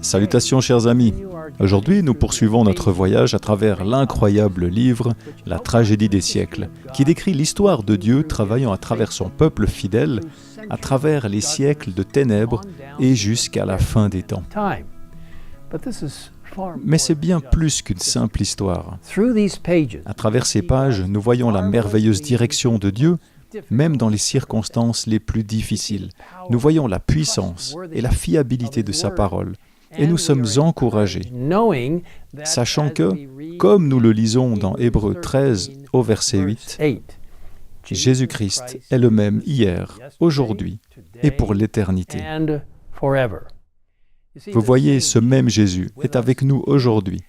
Salutations chers amis. Aujourd'hui, nous poursuivons notre voyage à travers l'incroyable livre « La tragédie des siècles » qui décrit l'histoire de Dieu travaillant à travers son peuple fidèle, à travers les siècles de ténèbres et jusqu'à la fin des temps. Mais c'est bien plus qu'une simple histoire. À travers ces pages, nous voyons la merveilleuse direction de Dieu, même dans les circonstances les plus difficiles. Nous voyons la puissance et la fiabilité de sa parole. Et nous sommes encouragés, sachant que, comme nous le lisons dans Hébreux 13 au verset 8, Jésus-Christ est le même hier, aujourd'hui et pour l'éternité. Vous voyez, ce même Jésus est avec nous aujourd'hui,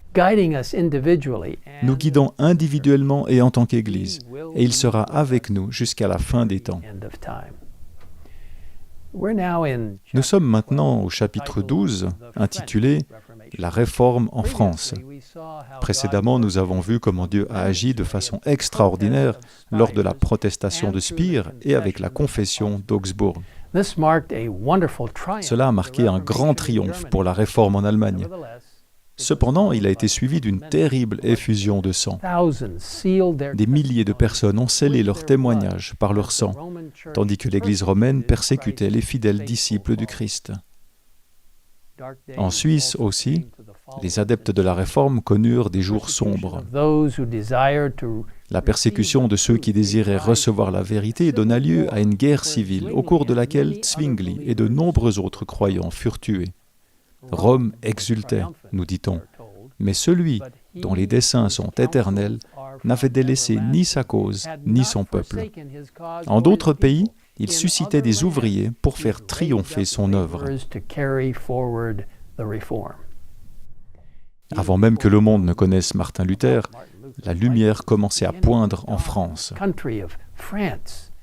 nous guidant individuellement et en tant qu'Église, et il sera avec nous jusqu'à la fin des temps. Nous sommes maintenant au chapitre 12, intitulé « La réforme en France ». Précédemment, nous avons vu comment Dieu a agi de façon extraordinaire lors de la protestation de Spire et avec la confession d'Augsbourg. Cela a marqué un grand triomphe pour la réforme en Allemagne. Cependant, il a été suivi d'une terrible effusion de sang. Des milliers de personnes ont scellé leur témoignage par leur sang, tandis que l'Église romaine persécutait les fidèles disciples du Christ. En Suisse aussi, les adeptes de la Réforme connurent des jours sombres. La persécution de ceux qui désiraient recevoir la vérité donna lieu à une guerre civile, au cours de laquelle Zwingli et de nombreux autres croyants furent tués. Rome exultait, nous dit-on, mais celui dont les desseins sont éternels n'avait délaissé ni sa cause, ni son peuple. En d'autres pays, il suscitait des ouvriers pour faire triompher son œuvre. Avant même que le monde ne connaisse Martin Luther, la lumière commençait à poindre en France.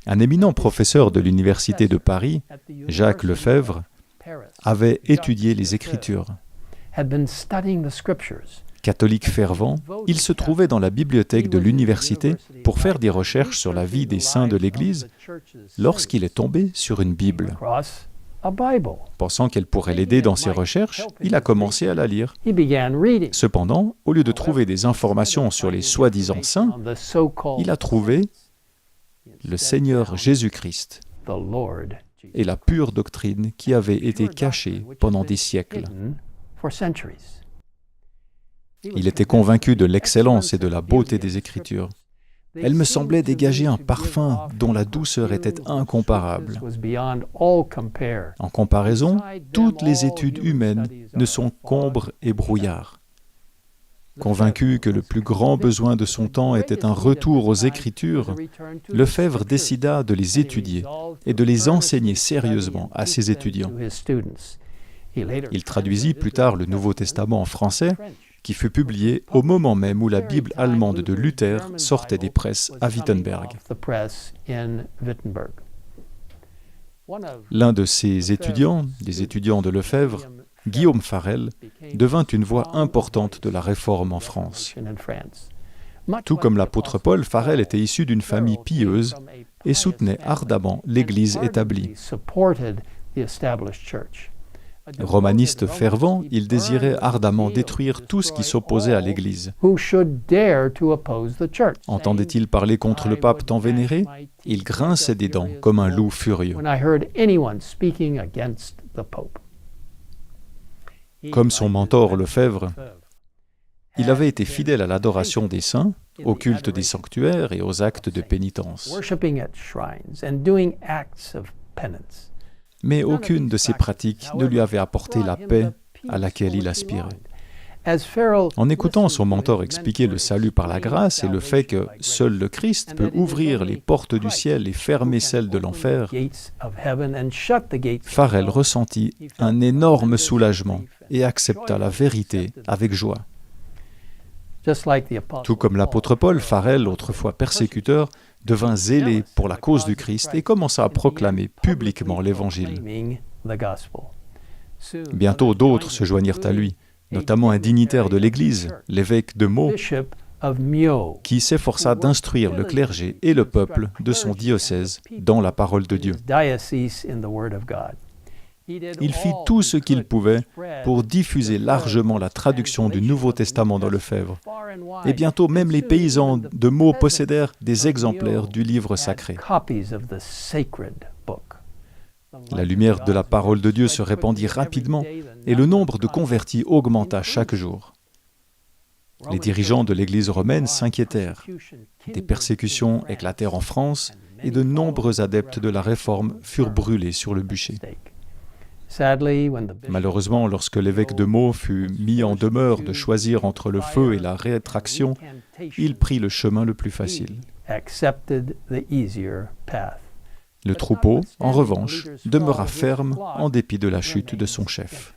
Un éminent professeur de l'Université de Paris, Jacques Lefebvre, avait étudié les Écritures. Catholique fervent, il se trouvait dans la bibliothèque de l'université pour faire des recherches sur la vie des saints de l'Église lorsqu'il est tombé sur une Bible. Pensant qu'elle pourrait l'aider dans ses recherches, il a commencé à la lire. Cependant, au lieu de trouver des informations sur les soi-disant saints, il a trouvé le Seigneur Jésus-Christ et la pure doctrine qui avait été cachée pendant des siècles. Il était convaincu de l'excellence et de la beauté des Écritures. Elles me semblaient dégager un parfum dont la douceur était incomparable. En comparaison, toutes les études humaines ne sont qu'ombre et brouillard. Convaincu que le plus grand besoin de son temps était un retour aux Écritures, Lefebvre décida de les étudier et de les enseigner sérieusement à ses étudiants. Il traduisit plus tard le Nouveau Testament en français, qui fut publié au moment même où la Bible allemande de Luther sortait des presses à Wittenberg. L'un de ses étudiants, des étudiants de Lefebvre, Guillaume Farel, devint une voix importante de la Réforme en France. Tout comme l'apôtre Paul, Farel était issu d'une famille pieuse et soutenait ardemment l'Église établie. Romaniste fervent, il désirait ardemment détruire tout ce qui s'opposait à l'Église. Entendait-il parler contre le pape tant vénéré? Il grinçait des dents comme un loup furieux. Comme son mentor Lefebvre, il avait été fidèle à l'adoration des saints, au culte des sanctuaires et aux actes de pénitence. Mais aucune de ces pratiques ne lui avait apporté la paix à laquelle il aspirait. En écoutant son mentor expliquer le salut par la grâce et le fait que seul le Christ peut ouvrir les portes du ciel et fermer celles de l'enfer, Farel ressentit un énorme soulagement et accepta la vérité avec joie. Tout comme l'apôtre Paul, Farel, autrefois persécuteur, devint zélé pour la cause du Christ et commença à proclamer publiquement l'Évangile. Bientôt d'autres se joignirent à lui, notamment un dignitaire de l'Église, l'évêque de Meaux, qui s'efforça d'instruire le clergé et le peuple de son diocèse dans la parole de Dieu. Il fit tout ce qu'il pouvait pour diffuser largement la traduction du Nouveau Testament dans Lefebvre. Et bientôt, même les paysans de Meaux possédèrent des exemplaires du livre sacré. La lumière de la parole de Dieu se répandit rapidement et le nombre de convertis augmenta chaque jour. Les dirigeants de l'Église romaine s'inquiétèrent. Des persécutions éclatèrent en France et de nombreux adeptes de la Réforme furent brûlés sur le bûcher. Malheureusement, lorsque l'évêque de Meaux fut mis en demeure de choisir entre le feu et la rétraction, il prit le chemin le plus facile. Le troupeau, en revanche, demeura ferme en dépit de la chute de son chef.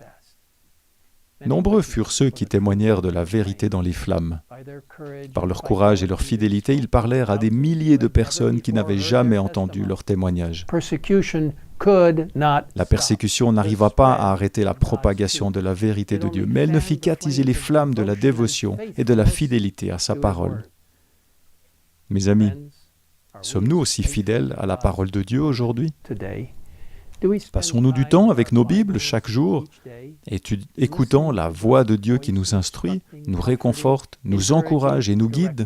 Nombreux furent ceux qui témoignèrent de la vérité dans les flammes. Par leur courage et leur fidélité, ils parlèrent à des milliers de personnes qui n'avaient jamais entendu leur témoignage. La persécution n'arriva pas à arrêter la propagation de la vérité de Dieu, mais elle ne fit qu'attiser les flammes de la dévotion et de la fidélité à sa parole. Mes amis, sommes-nous aussi fidèles à la parole de Dieu aujourd'hui? Passons-nous du temps avec nos Bibles chaque jour, écoutant la voix de Dieu qui nous instruit, nous réconforte, nous encourage et nous guide?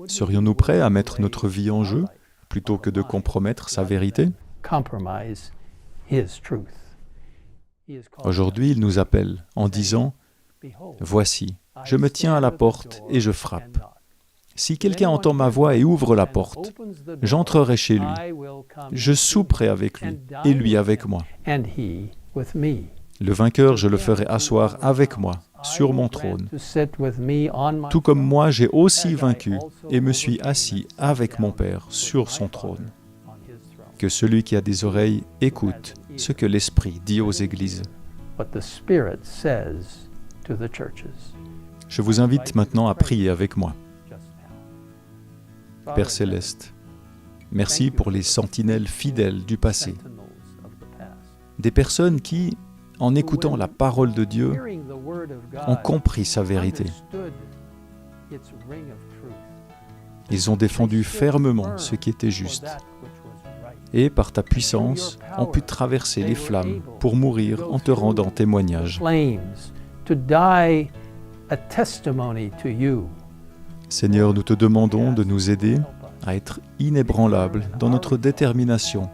Serions-nous prêts à mettre notre vie en jeu plutôt que de compromettre sa vérité? Aujourd'hui, il nous appelle en disant « Voici, je me tiens à la porte et je frappe. Si quelqu'un entend ma voix et ouvre la porte, j'entrerai chez lui, je souperai avec lui et lui avec moi. Le vainqueur, je le ferai asseoir avec moi sur mon trône, tout comme moi j'ai aussi vaincu et me suis assis avec mon Père sur son trône. » Que celui qui a des oreilles écoute ce que l'Esprit dit aux églises. Je vous invite maintenant à prier avec moi. Père Céleste, merci pour les sentinelles fidèles du passé, des personnes qui, en écoutant la parole de Dieu, ont compris sa vérité. Ils ont défendu fermement ce qui était juste et, par ta puissance, ont pu traverser les flammes pour mourir en te rendant témoignage. Seigneur, nous te demandons de nous aider à être inébranlables dans notre détermination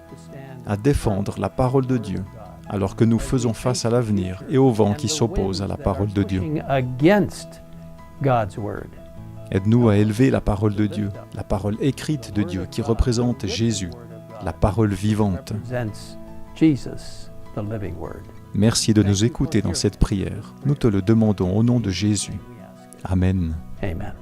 à défendre la parole de Dieu, alors que nous faisons face à l'avenir et au vent qui s'oppose à la parole de Dieu. Aide-nous à élever la parole de Dieu, la parole écrite de Dieu qui représente Jésus, la parole vivante. Merci de nous écouter dans cette prière. Nous te le demandons au nom de Jésus. Amen. Amen.